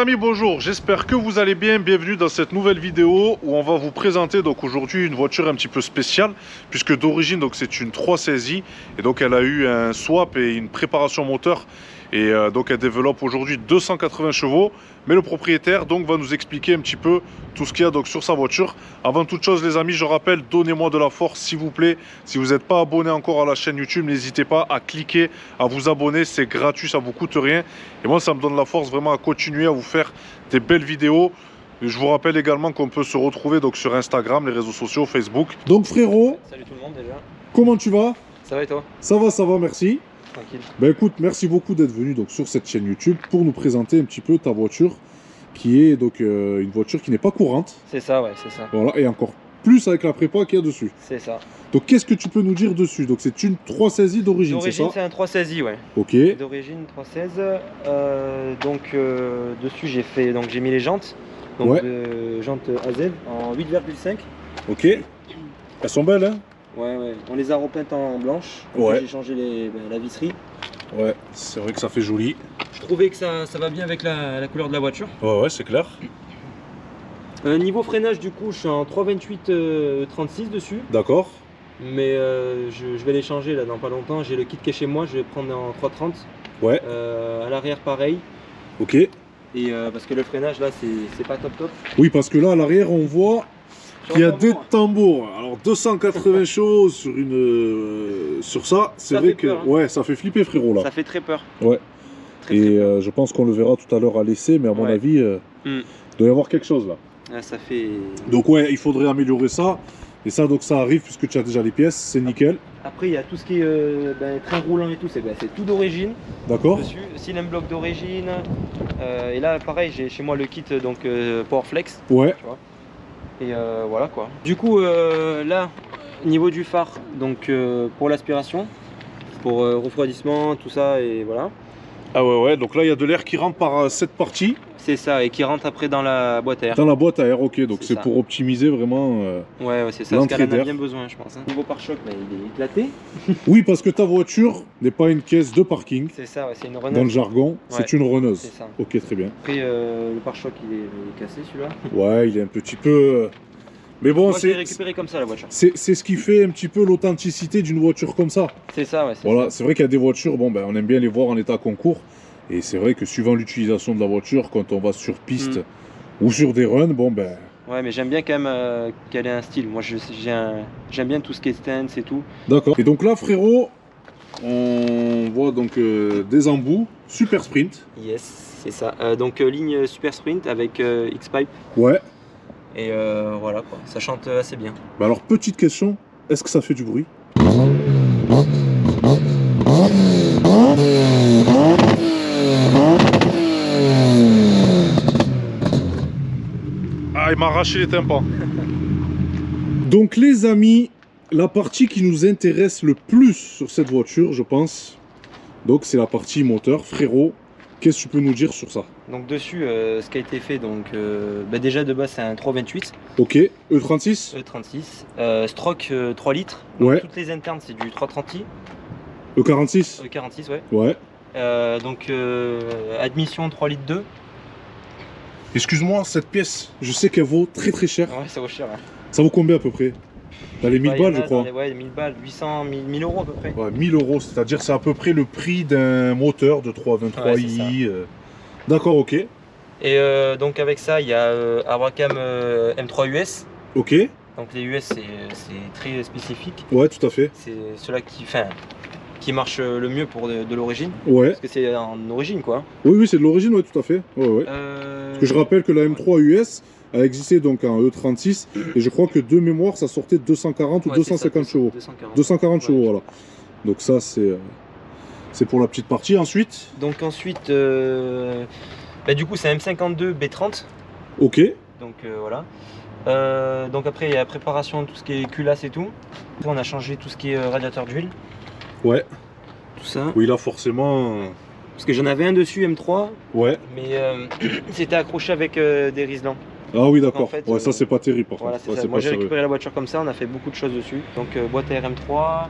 amis, bonjour, j'espère que vous allez bien. Bienvenue dans cette nouvelle vidéo où on va vous présenter donc aujourd'hui une voiture un petit peu spéciale, puisque d'origine donc c'est une 316i et donc elle a eu un swap et une préparation moteur et donc elle développe aujourd'hui 280 chevaux. Mais le propriétaire donc va nous expliquer un petit peu tout ce qu'il y a donc sur sa voiture. Avant toute chose les amis, je rappelle, donnez-moi de la force s'il vous plaît. Si vous n'êtes pas abonné encore à la chaîne YouTube, n'hésitez pas à cliquer, à vous abonner, c'est gratuit, ça vous coûte rien. Et moi ça me donne la force vraiment à continuer à vous faire des belles vidéos. Et je vous rappelle également qu'on peut se retrouver donc sur Instagram, les réseaux sociaux, Facebook. Donc frérot, salut tout le monde déjà. comment tu vas? Ça va et toi? Ça va, merci. Tranquille. Ben écoute, merci beaucoup d'être venu donc sur cette chaîne YouTube pour nous présenter un petit peu ta voiture, qui est donc une voiture qui n'est pas courante. C'est ça, ouais, c'est ça. Voilà, et encore plus avec la prépa qu'il y a dessus. C'est ça. Donc qu'est-ce que tu peux nous dire dessus? Donc c'est une 316i d'origine, c'est ça? D'origine, c'est un 316i, ouais. Ok. D'origine 316. Dessus, j'ai mis les jantes. Donc Ouais. Jantes AZ en 8,5. Ok. Elles sont belles, hein? Ouais. On les a repeintes en blanche. Ouais. J'ai changé la visserie. Ouais, c'est vrai que ça fait joli. Je trouvais que ça va bien avec la couleur de la voiture. Ouais, c'est clair. Niveau freinage, du coup, je suis en 3,28 36 dessus. D'accord. Mais je vais les changer là dans pas longtemps. J'ai le kit qui est chez moi, je vais prendre en 3,30. Ouais. À l'arrière, pareil. Ok. Et parce que le freinage là, c'est pas top. Oui, parce que là, à l'arrière, on voit qu'il y a des tambours. Alors 280 chevaux sur sur ça, c'est vrai que peur, hein. ouais, ça fait flipper frérot là. Ça fait très peur. Ouais. Très Et peur. je pense qu'on le verra tout à l'heure à l'essai, mais à mon avis, il doit y avoir quelque chose là. Ah, ça fait. Donc ouais, il faudrait améliorer ça. Et ça, donc ça arrive puisque tu as déjà les pièces, c'est nickel. Après, il y a tout ce qui est train roulant et tout, c'est tout d'origine. D'accord. Dessus, cylindre bloc d'origine. Et là, pareil, j'ai chez moi le kit donc Powerflex. Ouais. Tu vois. Et voilà quoi. Du coup, là, niveau du phare, donc pour l'aspiration, pour refroidissement, tout ça, et voilà. Ah ouais, donc là il y a de l'air qui rentre par cette partie. C'est ça, et qui rentre après dans la boîte à air. Dans la boîte à air, ok, donc c'est ça. pour optimiser vraiment Ouais, c'est ça, parce qu'elle en a d'air. bien besoin, je pense. Hein. Niveau pare-choc, il est éclaté. Oui, parce que ta voiture n'est pas une caisse de parking. C'est ça, ouais, c'est une reneuse. Dans le jargon, c'est une reneuse. C'est ça. Ok, très bien. Après, le pare-choc, il est cassé celui-là. Ouais, il est un petit peu... Mais bon, moi, je l'ai récupéré comme ça, la voiture. C'est ce qui fait un petit peu l'authenticité d'une voiture comme ça. C'est ça, ouais. Voilà, c'est vrai qu'il y a des voitures, bon, ben, on aime bien les voir en état concours. Et c'est vrai que suivant l'utilisation de la voiture, quand on va sur piste ou sur des runs, bon ben... Ouais, mais j'aime bien quand même qu'elle ait un style. Moi, j'aime bien tout ce qui est stance et tout. D'accord. Et donc là, frérot, on voit donc des embouts Super Sprint. Yes, c'est ça. Donc ligne Super Sprint avec X-Pipe. Ouais. Et voilà quoi, ça chante assez bien. Bah alors, petite question, est-ce que ça fait du bruit? Ah, il m'a arraché les tympans. Donc les amis, la partie qui nous intéresse le plus sur cette voiture, je pense, donc c'est la partie moteur. Frérot, qu'est-ce que tu peux nous dire sur ça? Donc dessus, ce qui a été fait, donc déjà de base c'est un 328. Ok, E36 E36. Stroke 3 litres. Donc, ouais. Toutes les internes c'est du 330i. E46 E46, ouais. Ouais. Admission 3 litres 2. Excuse-moi, cette pièce, je sais qu'elle vaut très très cher. Ouais, ça vaut cher. Hein. Ça vaut combien à peu près? Dans les 1000 balles, je crois. Ouais, 1000 balles, 800, 1000 euros à peu près. Ouais, 1000 euros, c'est-à-dire c'est à peu près le prix d'un moteur de 323i. D'accord, ok. Et donc avec ça, il y a Awacam M3 US. Ok. Donc les US, c'est très spécifique. Ouais, tout à fait. C'est ceux-là qui marche le mieux pour de l'origine. Ouais. Parce que c'est en origine, quoi. Oui, c'est de l'origine, ouais, tout à fait. Ouais. Parce que je rappelle que la M3 US a existé donc en E36 et je crois que de mémoire, ça sortait 240 ou 250 chevaux. 240 chevaux, voilà. Donc ça, c'est pour la petite partie. Ensuite. Donc ensuite, du coup, c'est un M52 B30. Ok. Donc voilà. Donc après, il y a la préparation de tout ce qui est culasse et tout. Après, on a changé tout ce qui est radiateur d'huile. Ouais. Tout ça. Oui, là, forcément. Parce que j'en avais un dessus, M3. Ouais. Mais c'était accroché avec des riselants. Ah oui, d'accord. En fait, ouais, ça, c'est pas terrible par voilà, contre. moi, j'ai récupéré la voiture comme ça. On a fait beaucoup de choses dessus. Donc, boîte à RM3.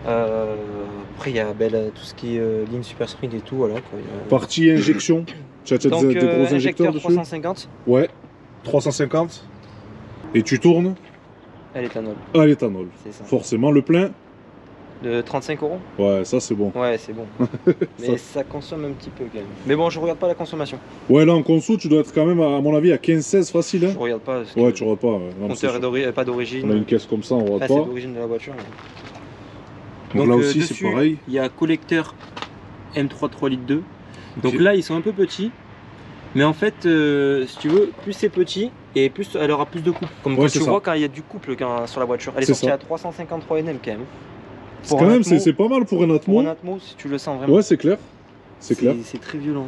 Après, il y a tout ce qui est ligne super sprint et tout. Voilà, quoi. Partie injection. Tu as des gros injecteurs dessus. 350. Ouais, 350. Et tu tournes À l'éthanol. à l'éthanol. C'est ça. Forcément, le plein. De 35 €. Ouais, ça c'est bon. Ouais, c'est bon. Mais ça consomme un petit peu quand même. Mais bon, je regarde pas la consommation. Ouais, là en conso, tu dois être quand même, à mon avis, à 15-16 facile. Hein. Je regarde pas. Parce Ouais, que tu regardes pas. le compteur est pas d'origine. On a une caisse comme ça, on regarde C'est pas. d'origine de la voiture. Donc là aussi, c'est dessus, pareil. Il y a collecteur M3 3 litres 2. Donc Ok. là, ils sont un peu petits. Mais en fait, si tu veux, plus c'est petit et plus elle aura plus de couple. Comme Ouais, quand c'est tu ça. vois quand il y a du couple sur la voiture. Elle est C'est sortie ça. à 353 Nm quand même. C'est quand même, c'est pas mal pour un Pour Atmo. un Atmo, si tu le sens vraiment. Ouais, c'est clair. C'est clair. C'est très violent.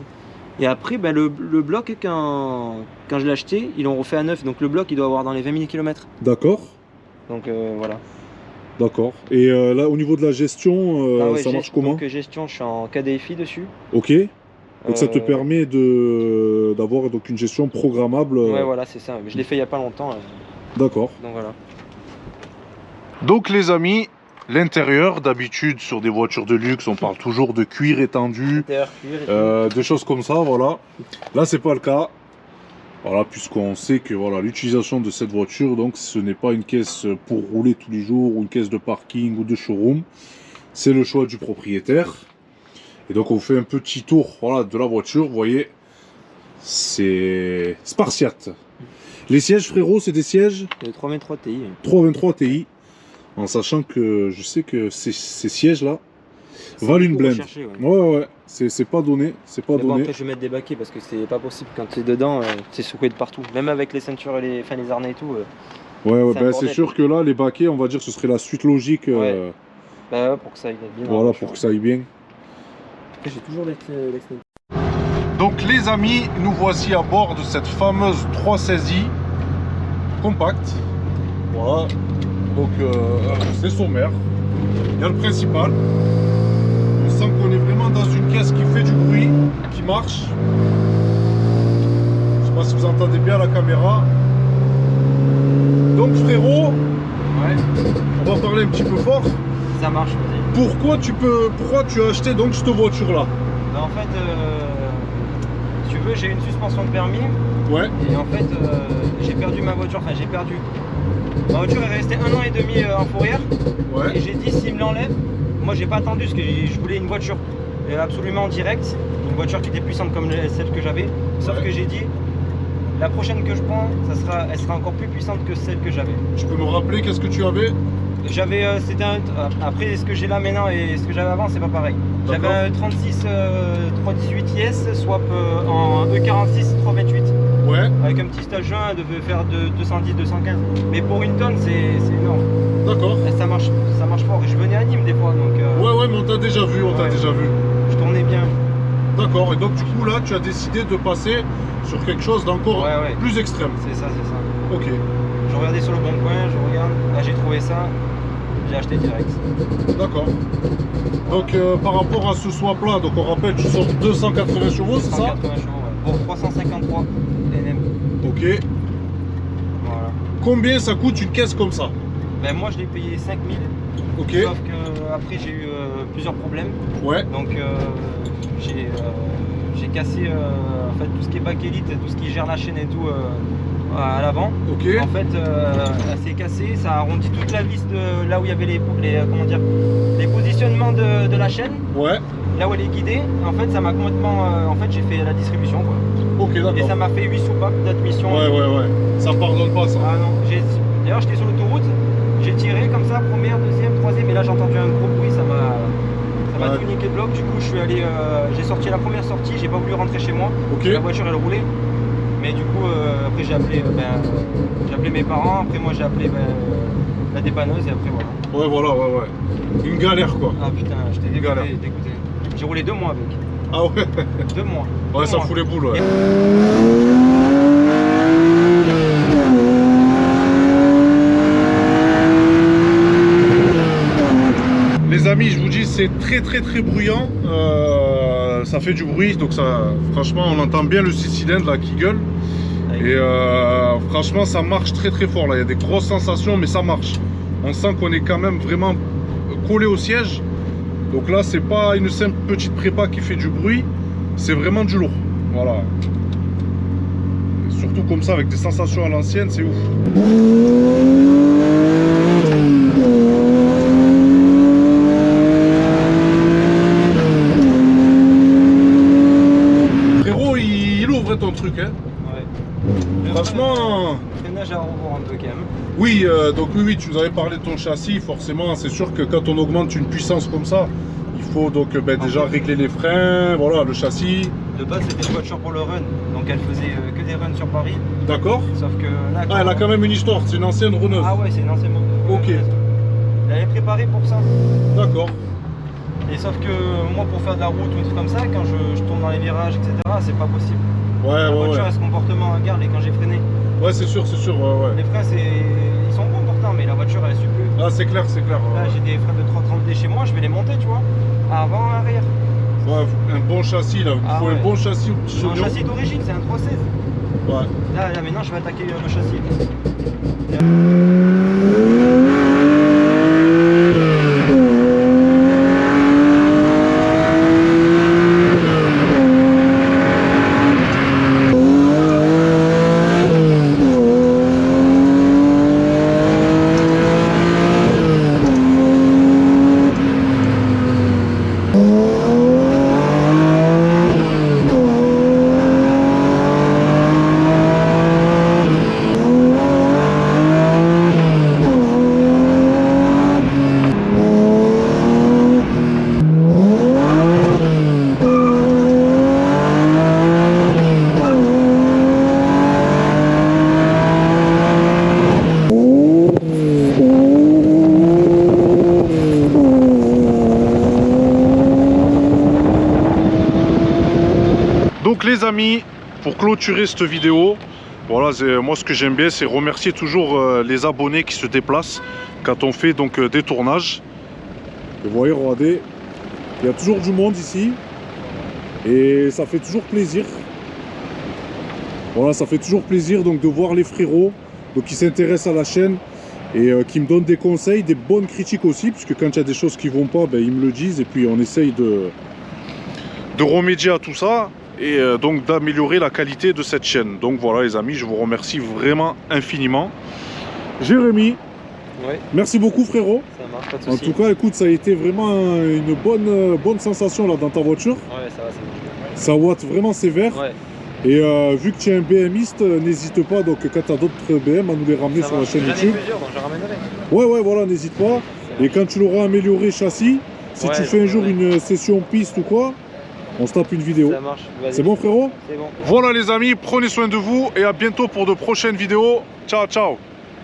Et après, bah, le bloc, quand je l'ai acheté, ils l'ont refait à neuf. Donc le bloc, il doit avoir dans les 20 000 km. D'accord. Donc voilà. D'accord. Et là, au niveau de la gestion, Ah ouais, ça marche comment? Donc gestion, je suis en KDFI dessus. Ok. Donc ça te permet d'avoir donc une gestion programmable. Ouais, voilà, c'est ça. Je l'ai fait il y a pas longtemps. D'accord. Donc voilà. Donc les amis, l'intérieur, d'habitude sur des voitures de luxe, on parle toujours de cuir étendu, Intérieur cuir et tout. des choses comme ça, voilà. Là, c'est pas le cas. Voilà, puisqu'on sait que voilà, l'utilisation de cette voiture, donc ce n'est pas une caisse pour rouler tous les jours ou une caisse de parking ou de showroom. C'est le choix du propriétaire. Et donc on fait un petit tour, voilà, de la voiture. Vous voyez, c'est spartiate. Les sièges, frérot, c'est des sièges Le 323 Ti. 323 Ti. En sachant que je sais que ces sièges-là valent une blinde. Ouais, c'est pas donné. C'est pas Mais bon, donné. après, je vais mettre des baquets parce que c'est pas possible. Quand tu es dedans, tu es secoué de partout. Même avec les ceintures et les harnais et tout. Ouais, c'est un ben, c'est bordel. sûr que là, les baquets, on va dire que ce serait la suite logique. Ouais. Bah ouais, pour que ça aille bien. Voilà, pour que ça aille bien. Après, j'ai toujours l'extérieur. Donc les amis, nous voici à bord de cette fameuse 316i compacte. Voilà. Donc c'est sommaire. Il y a le principal. On sent qu'on est vraiment dans une caisse qui fait du bruit, qui marche. Je sais pas si vous entendez bien la caméra. Donc frérot, Ouais, on va parler un petit peu fort. ça marche, vas-y. Pourquoi tu as acheté donc cette voiture là? Bah, en fait, si tu veux, j'ai une suspension de permis. Ouais. Et en fait, j'ai perdu ma voiture. Enfin, j'ai perdu. Ma voiture est restée 1 an et demi en fourrière. Ouais. Et j'ai dit, s'il me l'enlève, moi j'ai pas attendu parce que je voulais une voiture absolument directe. Une voiture qui était puissante comme celle que j'avais. Sauf Ouais. que j'ai dit, la prochaine que je prends, elle sera encore plus puissante que celle que j'avais. Tu peux me rappeler qu'est-ce que tu avais? J'avais, après ce que j'ai là maintenant et ce que j'avais avant, c'est pas pareil. J'avais D'accord. un 36 318 IS, swap en E46 328. Ouais. Avec un petit stage joint, elle devait faire de 210-215. Mais pour une tonne, c'est énorme. D'accord. Et ça marche fort. Et je venais à Nîmes des fois, donc Ouais, mais on t'a déjà vu, Ouais. Je tournais bien. D'accord, et donc du coup là, tu as décidé de passer sur quelque chose d'encore Ouais. plus extrême. C'est ça. Ok. Je regardais sur le bon coin, je regarde. Là, j'ai trouvé ça. J'ai acheté direct. D'accord. Donc par rapport à ce swap là, donc on rappelle, tu sors 280 chevaux, c'est ça? 180 chevaux, ouais. Pour 353 NM. Ok. Voilà. Combien ça coûte une caisse comme ça? Ben, moi, je l'ai payé 5000. Ok. Sauf que après j'ai eu plusieurs problèmes. Ouais. Donc j'ai cassé en fait tout ce qui est bakélite, tout ce qui gère la chaîne et tout à l'avant. Ok. En fait elle s'est cassée, ça a arrondi toute la vis de là où il y avait les positionnements de la chaîne, Ouais. là où elle est guidée. En fait ça m'a complètement en fait j'ai fait la distribution quoi. Ok, Et ça d'accord. m'a fait 8 soupapes d'admission. Ouais. Ça pardonne pas ça. Ah non, d'ailleurs j'étais sur l'autoroute, j'ai tiré comme ça, première, deuxième, troisième, et là j'ai entendu un gros bruit, ça m'a Ouais. tout niqué de bloc. Du coup je suis allé, j'ai sorti la première sortie, j'ai pas voulu rentrer chez moi, Ok. la voiture elle roulait. Mais du coup après j'ai appelé mes parents, après moi j'ai appelé la dépanneuse et après voilà. Ouais, voilà, ouais. Une galère quoi. Ah putain, j'étais Galère. dégoûté. J'ai roulé 2 mois avec. Ah ouais. 2 mois. Ouais, 2 ça mois. fout les boules, ouais. Les amis, je vous dis, c'est très bruyant. Ça fait du bruit, donc ça, franchement, on entend bien le 6 cylindres là qui gueule. Et franchement, ça marche très fort là. Il y a des grosses sensations, mais ça marche. On sent qu'on est quand même vraiment collé au siège. Donc là, c'est pas une simple petite prépa qui fait du bruit, c'est vraiment du lourd. Voilà. Et surtout comme ça, avec des sensations à l'ancienne, c'est ouf. Frérot, il ouvre ton truc, hein. Ouais. Franchement. Freinage à revoir un peu quand même. Oui, donc oui, tu nous avais parlé de ton châssis. Forcément, c'est sûr que quand on augmente une puissance comme ça, il faut donc déjà régler les freins, voilà, le châssis. De base, c'était une voiture pour le run, donc elle faisait que des runs sur Paris. D'accord. Sauf que là. Ah, elle a quand même une histoire, c'est une ancienne runneuse. Ah ouais, c'est une ancienne. Ok. Elle est préparée pour ça. D'accord. Et sauf que moi, pour faire de la route ou un truc comme ça, quand je tourne dans les virages, etc., c'est pas possible. La voiture a ce comportement à garde et quand j'ai freiné. Ouais, c'est sûr, ouais. Les freins, ils sont bons pourtant, mais la voiture, elle suit plus. Ah, c'est clair, c'est clair. Là, j'ai des freins de 330D chez moi, je vais les monter, tu vois, avant, arrière. Ouais, un bon châssis, là. Il faut un bon châssis au petit oignon. Un châssis d'origine, c'est un 316. Ouais. Là, maintenant, je vais attaquer le châssis. Donc les amis, pour clôturer cette vidéo, voilà, moi ce que j'aime bien, c'est remercier toujours les abonnés qui se déplacent quand on fait donc des tournages. Vous voyez, regardez, il y a toujours du monde ici et ça fait toujours plaisir. Voilà, ça fait toujours plaisir donc de voir les frérots donc, qui s'intéressent à la chaîne et qui me donnent des conseils, des bonnes critiques aussi, puisque quand il y a des choses qui vont pas, ben, ils me le disent et puis on essaye de remédier à tout ça. Et donc d'améliorer la qualité de cette chaîne. Donc voilà les amis, je vous remercie vraiment infiniment. Jérémy, ouais. Merci beaucoup frérot. Ça marche, pas de soucis. En tout cas, écoute, ça a été vraiment une bonne sensation là dans ta voiture. Ouais, ça va, ça marche. Ça watt vraiment sévère. Ouais. Et vu que tu es un BMiste, n'hésite pas, donc quand tu as d'autres BM, à nous les ramener sur la chaîne YouTube. Plusieurs, donc je ramènerai. Ouais, voilà, n'hésite pas. Et quand tu l'auras amélioré châssis, si tu fais un jour une session piste ou quoi, on se tape une vidéo. Ça marche. C'est bon frérot? C'est bon. Voilà les amis, prenez soin de vous et à bientôt pour de prochaines vidéos. Ciao, ciao.